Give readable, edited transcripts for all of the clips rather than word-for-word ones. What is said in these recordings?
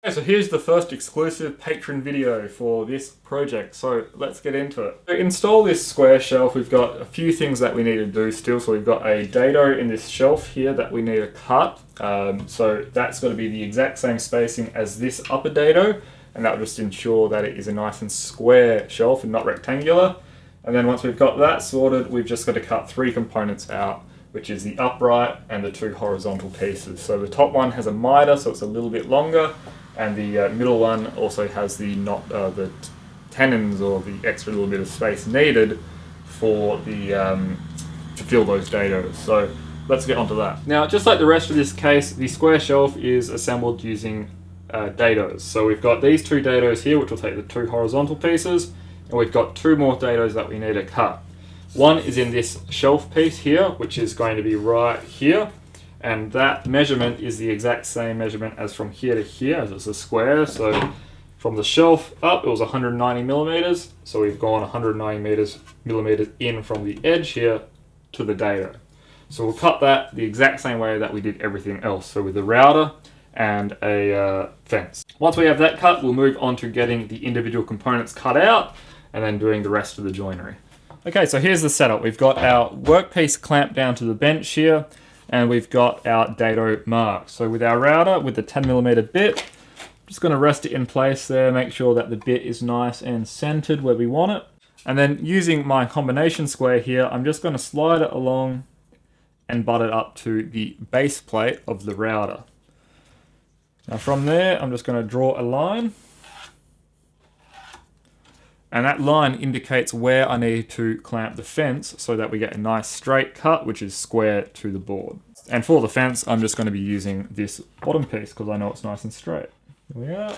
Okay, so here's the first exclusive Patreon video for this project, so let's get into it. To install this square shelf, we've got a few things that we need to do still. So we've got a dado in this shelf here that we need to cut. So that's got to be the exact same spacing as this upper dado, and that will just ensure that it is a nice and square shelf and not rectangular. And then once we've got that sorted, we've just got to cut three components out, which is the upright and the two horizontal pieces. So the top one has a miter, so it's a little bit longer, and the middle one also has the tenons, or the extra little bit of space needed for the to fill those dados. So let's get onto that. Now, just like the rest of this case, the square shelf is assembled using dados. So we've got these two dados here, which will take the two horizontal pieces, and we've got two more dados that we need to cut. One is in this shelf piece here, which is going to be right here. And that measurement is the exact same measurement as from here to here, as it's a square. So from the shelf up, it was 190 millimeters. So we've gone 190 millimeters in from the edge here to the dado. So we'll cut that the exact same way that we did everything else. So with a router and a fence. Once we have that cut, we'll move on to getting the individual components cut out and then doing the rest of the joinery. Okay, so here's the setup. We've got our workpiece clamped down to the bench here, and we've got our dado marked. So with our router, with the 10mm bit, just going to rest it in place there, make sure that the bit is nice and centered where we want it. And then using my combination square here, I'm just going to slide it along and butt it up to the base plate of the router. Now from there, I'm just going to draw a line. And that line indicates where I need to clamp the fence so that we get a nice straight cut, which is square to the board. And for the fence, I'm just going to be using this bottom piece because I know it's nice and straight. Here we are.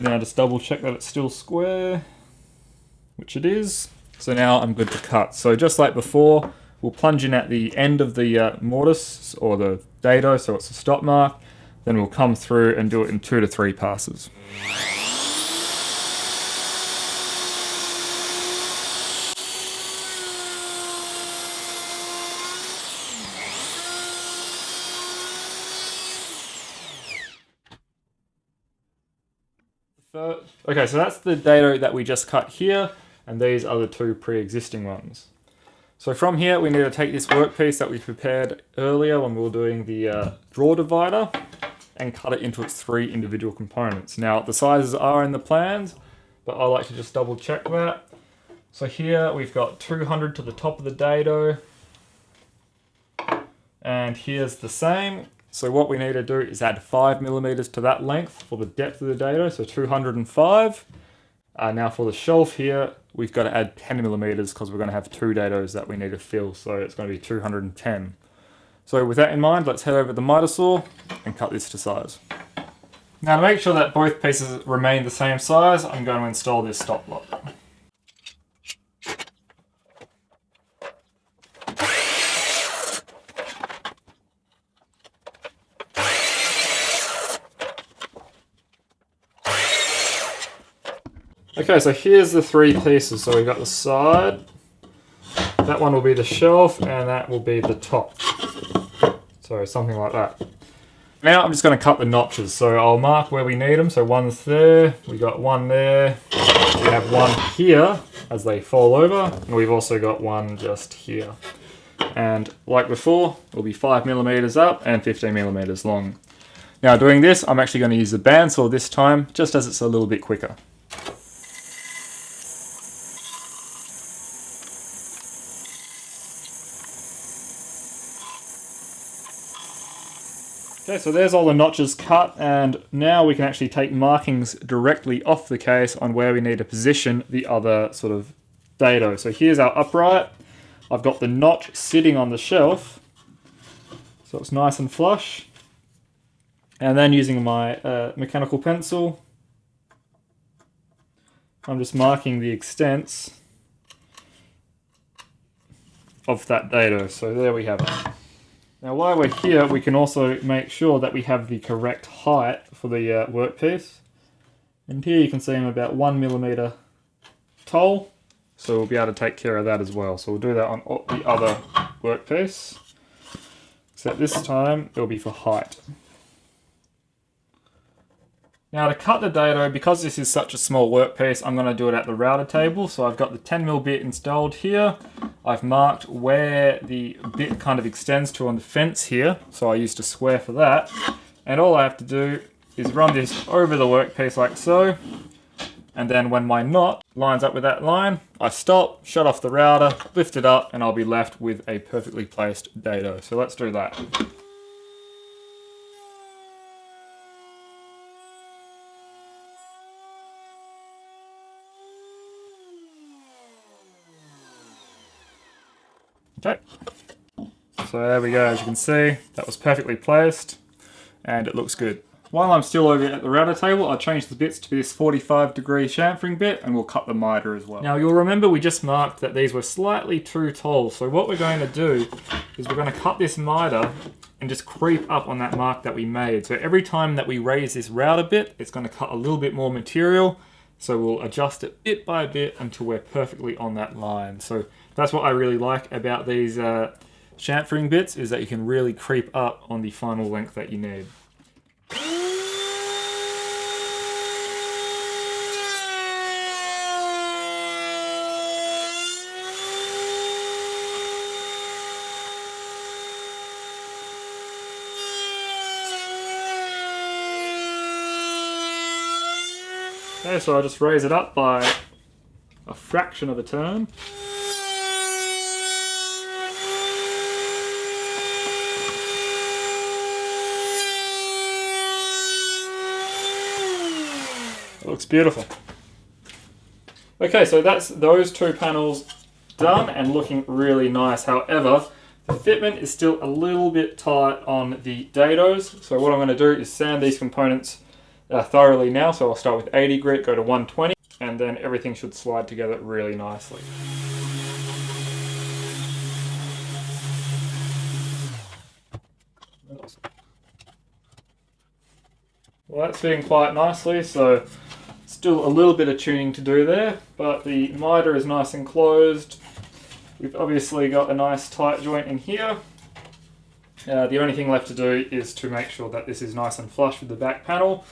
Now just double check that it's still square, which it is. So now I'm good to cut. So just like before, we'll plunge in at the end of the mortise or the dado, so it's a stop mark. Then we'll come through and do it in 2 to 3 passes. Okay, so that's the dado that we just cut here, and these are the two pre-existing ones. So from here, we need to take this workpiece that we prepared earlier when we were doing the drawer divider and cut it into its 3 individual components. Now, the sizes are in the plans, but I like to just double check that. So here we've got 200 to the top of the dado, and here's the same. So what we need to do is add 5mm to that length for the depth of the dado, so 205. Now for the shelf here, we've got to add 10mm because we're going to have 2 dados that we need to fill, so it's going to be 210. So with that in mind, let's head over to the miter saw and cut this to size. Now to make sure that both pieces remain the same size, I'm going to install this stop block. Okay, so here's the 3 pieces. So we've got the side, that one will be the shelf, and that will be the top. So something like that. Now I'm just going to cut the notches. So I'll mark where we need them. So one's there, we got one there, we have one here as they fall over, and we've also got one just here. And like before, it'll be 5mm up and 15mm long. Now doing this, I'm actually going to use the bandsaw this time, just as it's a little bit quicker. Okay, so there's all the notches cut, and now we can actually take markings directly off the case on where we need to position the other sort of dado. So here's our upright. I've got the notch sitting on the shelf, so it's nice and flush. And then using my mechanical pencil, I'm just marking the extents of that dado. So there we have it. Now while we're here, we can also make sure that we have the correct height for the workpiece. And here you can see I'm about 1mm tall, So we'll be able to take care of that as well. So we'll do that on the other workpiece. Except this time it'll be for height. Now to cut the dado, because this is such a small workpiece, I'm going to do it at the router table. So I've got the 10mm bit installed here. I've marked where the bit kind of extends to on the fence here. So I used a square for that. And all I have to do is run this over the workpiece like so. And then when my knot lines up with that line, I stop, shut off the router, lift it up, and I'll be left with a perfectly placed dado. So let's do that. Okay, so there we go. As you can see, that was perfectly placed and it looks good. While I'm still over at the router table, I'll change the bits to this 45-degree chamfering bit and we'll cut the miter as well. Now you'll remember we just marked that these were slightly too tall. So what we're going to do is we're going to cut this miter and just creep up on that mark that we made. So every time that we raise this router bit, it's going to cut a little bit more material. So we'll adjust it bit by bit until we're perfectly on that line. So that's what I really like about these chamfering bits, is that you can really creep up on the final length that you need. Okay, so I'll just raise it up by a fraction of a turn. It looks beautiful. Okay, so that's those two panels done and looking really nice. However, the fitment is still a little bit tight on the dados. So what I'm going to do is sand these components thoroughly now. So I'll start with 80 grit, go to 120, and then everything should slide together really nicely. Well, that's fitting quite nicely, so still a little bit of tuning to do there, but the miter is nice and closed. We've obviously got a nice tight joint in here. The only thing left to do is to make sure that this is nice and flush with the back panel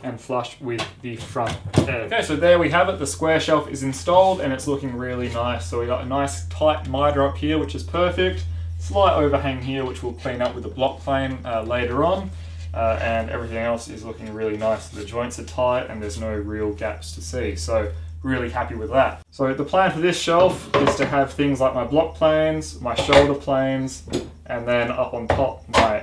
and flush with the front edge. Okay, so there we have it. The square shelf is installed and it's looking really nice. So we got a nice tight miter up here, which is perfect. Slight overhang here, which we'll clean up with a block plane later on. And everything else is looking really nice. The joints are tight and there's no real gaps to see. So really happy with that. So the plan for this shelf is to have things like my block planes, my shoulder planes, and then up on top my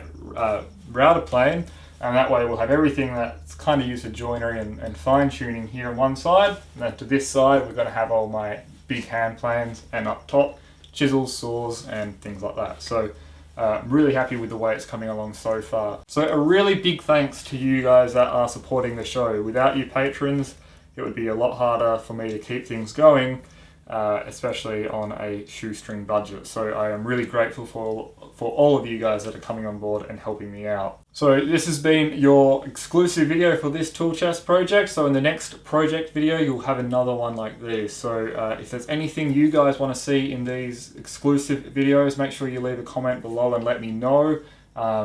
router plane. And that way we'll have everything that's kind of used for joinery and fine tuning here on one side. And then to this side, we're going to have all my big hand planes, and up top, chisels, saws, and things like that. So I'm really happy with the way it's coming along so far. So a really big thanks to you guys that are supporting the show. Without you patrons, it would be a lot harder for me to keep things going, especially on a shoestring budget. So I am really grateful for all of you guys that are coming on board and helping me out. So this has been your exclusive video for this tool chest project. So in the next project video, you'll have another one like this. So if there's anything you guys want to see in these exclusive videos, make sure you leave a comment below and let me know.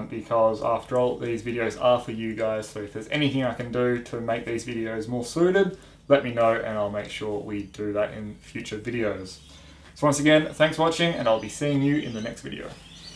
Because after all, these videos are for you guys. So if there's anything I can do to make these videos more suited, let me know and I'll make sure we do that in future videos. So once again, thanks for watching and I'll be seeing you in the next video.